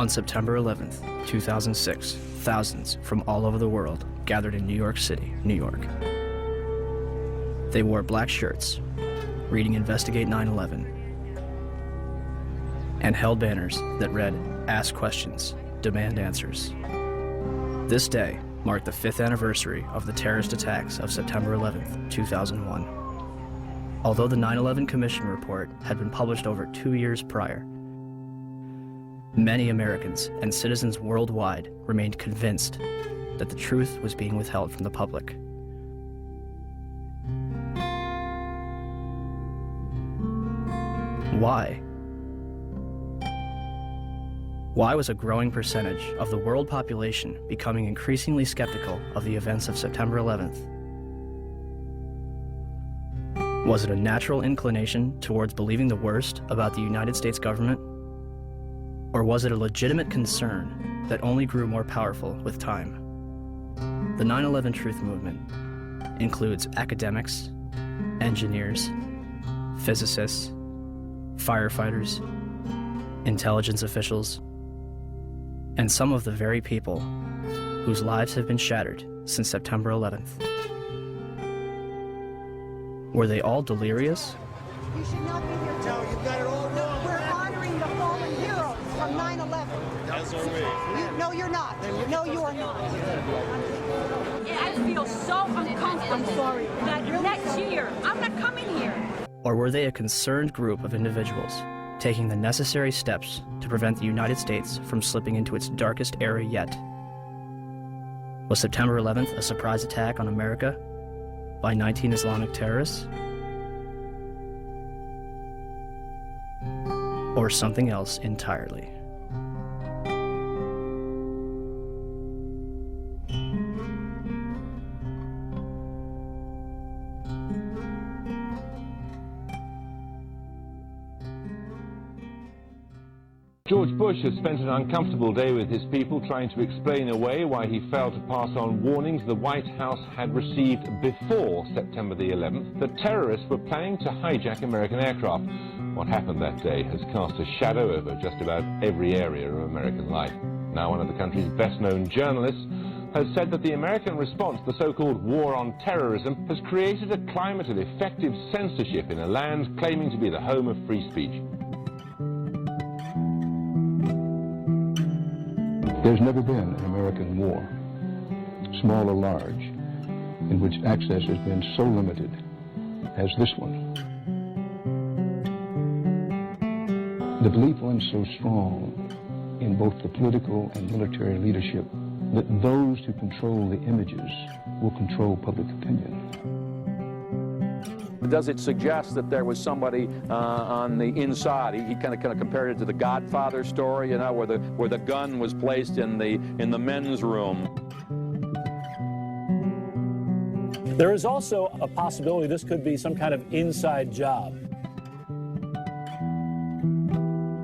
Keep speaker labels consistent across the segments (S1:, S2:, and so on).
S1: On September 11th, 2006, thousands from all over the world gathered in New York City, New York. They wore black shirts, reading Investigate 9/11, and held banners that read, "Ask questions, demand answers." This day marked the 5th anniversary of the terrorist attacks of September 11th, 2001. Although the 9/11 Commission report had been published over 2 years prior, many Americans and citizens worldwide remained convinced that the truth was being withheld from the public. Why? Why was a growing percentage of the world population becoming increasingly skeptical of the events of September 11th? Was it a natural inclination towards believing the worst about the United States government? Or was it a legitimate concern that only grew more powerful with time? The 9/11 Truth Movement includes academics, engineers, physicists, firefighters, intelligence officials, and some of the very people whose lives have been shattered since September 11th. Were they all delirious?
S2: You should not be here. No, you've got it all wrong. We're honoring the fallen heroes from 9/11.
S3: As are we.
S2: No, you're not. No, you are not.
S4: I feel so uncomfortable.
S2: I'm sorry.
S4: That next year, I'm not coming here.
S1: Or were they a concerned group of individuals taking the necessary steps to prevent the United States from slipping into its darkest era yet? Was September 11th a surprise attack on America by 19 Islamic terrorists? Or something else entirely?
S5: George Bush has spent an uncomfortable day with his people trying to explain away why he failed to pass on warnings the White House had received before September the 11th that terrorists were planning to hijack American aircraft. What happened that day has cast a shadow over just about every area of American life. Now one of the country's best-known journalists has said that the American response to the so-called war on terrorism has created a climate of effective censorship in a land claiming to be the home of free speech.
S6: There's never been an American war, small or large, in which access has been so limited as this one. The belief runs so strong in both the political and military leadership that those who control the images will control public opinion.
S7: Does it suggest that there was somebody on the inside? He kind of compared it to the Godfather story, you know, where the gun was placed in the men's room.
S8: There is also a possibility this could be some kind of inside job.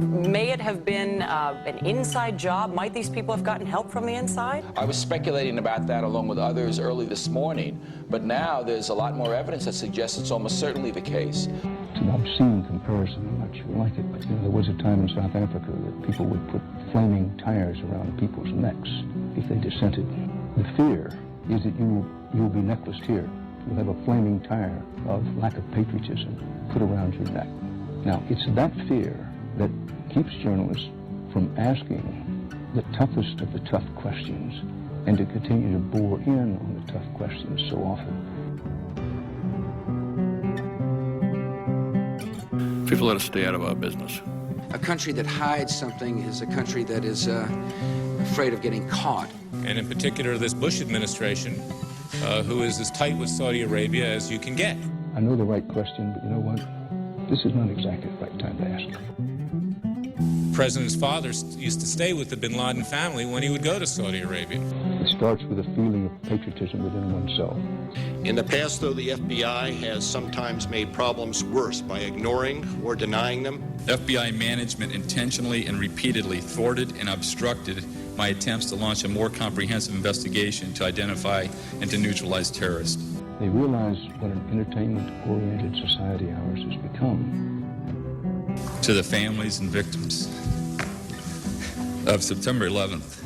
S9: May it have been an inside job? Might these people have gotten help from the inside?
S10: I was speculating about that along with others early this morning, but now there's a lot more evidence that suggests it's almost certainly the case.
S6: It's an obscene comparison. I'm not sure I like it, but you know, there was a time in South Africa that people would put flaming tires around people's necks if they dissented. The fear is that you'll be necklaced here. You'll have a flaming tire of lack of patriotism put around your neck. Now, it's that fear that keeps journalists from asking the toughest of the tough questions and to continue to bore in on the tough questions so often.
S11: People let us stay out of our business.
S12: A country that hides something is a country that is afraid of getting caught.
S13: And in particular, this Bush administration, who is as tight with Saudi Arabia as you can get.
S6: I know the right question, but you know what? This is not exactly the right time to ask it.
S13: The president's father used to stay with the bin Laden family when he would go to Saudi Arabia.
S6: It starts with a feeling of patriotism within oneself.
S14: In the past, though, the FBI has sometimes made problems worse by ignoring or denying them.
S15: FBI management intentionally and repeatedly thwarted and obstructed my attempts to launch a more comprehensive investigation to identify and to neutralize terrorists.
S6: They realize what an entertainment-oriented society ours has become.
S15: To the families and victims of September 11th.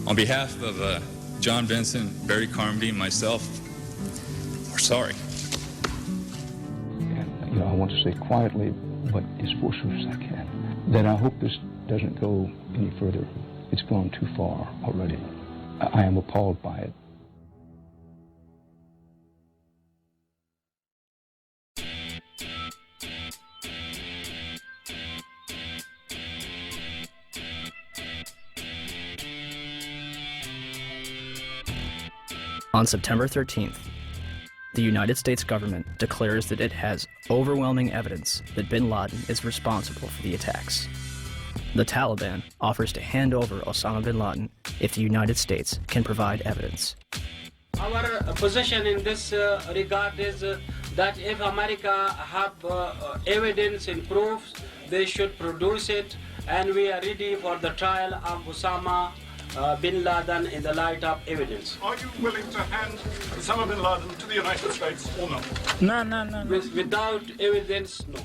S15: On behalf of John Vincent, Barry Carmody, and myself, we're sorry.
S6: And, I want to say quietly, but as forcefully as I can, that I hope this doesn't go any further. It's gone too far already. I am appalled by it.
S1: On September 13th, the United States government declares that it has overwhelming evidence that bin Laden is responsible for the attacks. The Taliban offers to hand over Osama bin Laden if the United States can provide evidence.
S3: Our position in this regard is that if America have evidence and proofs, they should produce it, and we are ready for the trial of Osama bin Laden in the light of evidence.
S16: Are you willing to hand Osama bin Laden to the United States or no?
S3: No. Without evidence, no.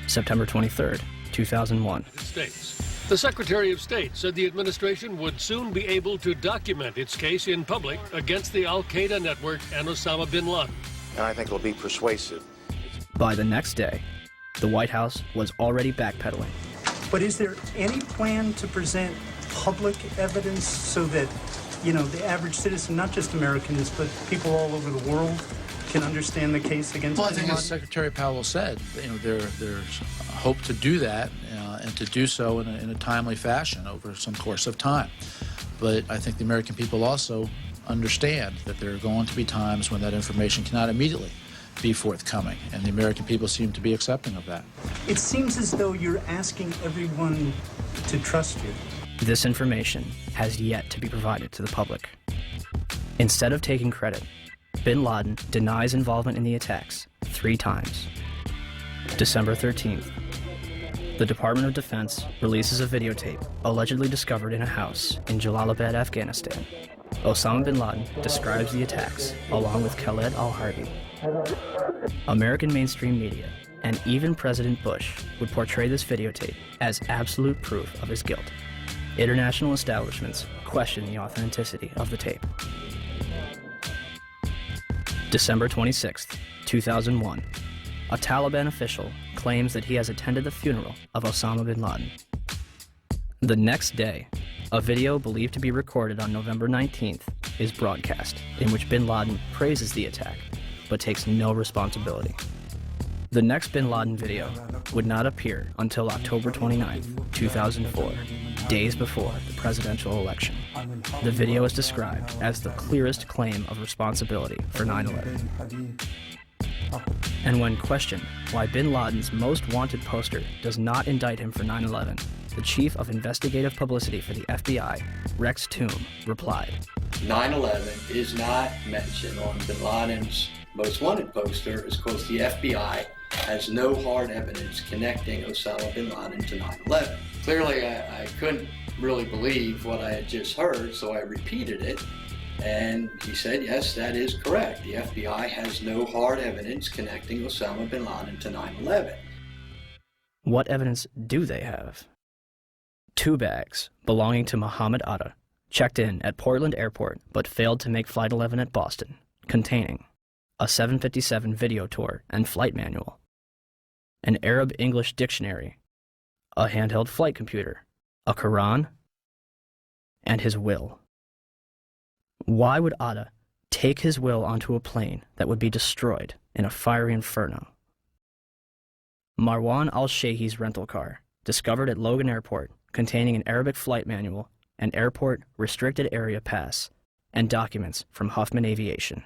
S1: September 23rd, 2001.
S17: States. The Secretary of State said the administration would soon be able to document its case in public against the Al-Qaeda network and Osama bin Laden.
S18: And I think it'll be persuasive.
S1: By the next day, the White House was already backpedaling.
S19: But is there any plan to present public evidence so that, the average citizen, not just Americans, but people all over the world, can understand the case against bin Laden?
S20: Well, I think as Secretary Powell said, there's hope to do that and to do so in a timely fashion over some course of time. But I think the American people also understand that there are going to be times when that information cannot immediately be forthcoming, and the American people seem to be accepting of that.
S19: It seems as though you're asking everyone to trust you.
S1: This information has yet to be provided to the public. Instead of taking credit, bin Laden denies involvement in the attacks 3 times. December 13th, the Department of Defense releases a videotape allegedly discovered in a house in Jalalabad, Afghanistan. Osama bin Laden describes the attacks along with Khaled al-Harbi. American mainstream media and even President Bush would portray this videotape as absolute proof of his guilt. International establishments question the authenticity of the tape. December 26th, 2001. A Taliban official claims that he has attended the funeral of Osama bin Laden. The next day, a video believed to be recorded on November 19th is broadcast, in which bin Laden praises the attack, but takes no responsibility. The next bin Laden video would not appear until October 29th, 2004, days before the presidential election. The video is described as the clearest claim of responsibility for 9/11. And when questioned why bin Laden's most wanted poster does not indict him for 9/11, the chief of investigative publicity for the FBI, Rex Toome, replied,
S21: 9/11 is not mentioned on bin Laden's most wanted poster is because the FBI has no hard evidence connecting Osama bin Laden to 9/11. Clearly, I couldn't really believe what I had just heard, so I repeated it, and he said, yes, that is correct. The FBI has no hard evidence connecting Osama bin Laden to 9/11.
S1: What evidence do they have? 2 bags belonging to Muhammad Atta checked in at Portland Airport but failed to make Flight 11 at Boston, containing a 757 video tour and flight manual, an Arab-English dictionary, a handheld flight computer, a Quran, and his will. Why would Atta take his will onto a plane that would be destroyed in a fiery inferno? Marwan al-Sheikh's rental car, discovered at Logan Airport, containing an Arabic flight manual, an airport restricted area pass, and documents from Huffman Aviation.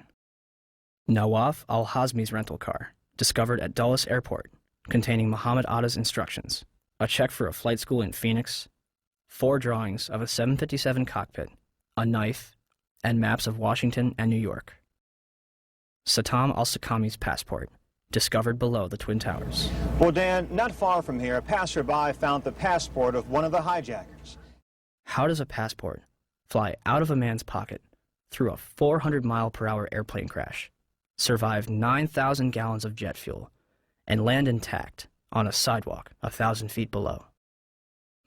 S1: Nawaf al-Hazmi's rental car, discovered at Dulles Airport, containing Muhammad Atta's instructions, a check for a flight school in Phoenix, 4 drawings of a 757 cockpit, a knife, and maps of Washington and New York. Satam al-Sakami's passport, discovered below the Twin Towers.
S22: Well, Dan, not far from here, a passerby found the passport of one of the hijackers.
S1: How does a passport fly out of a man's pocket through a 400-mile-per-hour airplane crash, survive 9,000 gallons of jet fuel, and land intact on a sidewalk 1,000 feet below?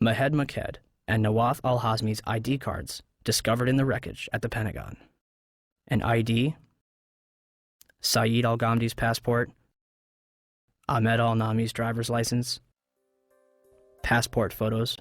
S1: Mahed Maked and Nawaf al-Hazmi's ID cards discovered in the wreckage at the Pentagon. An ID, Saeed al-Ghamdi's passport, Ahmed al-Nami's driver's license, passport photos,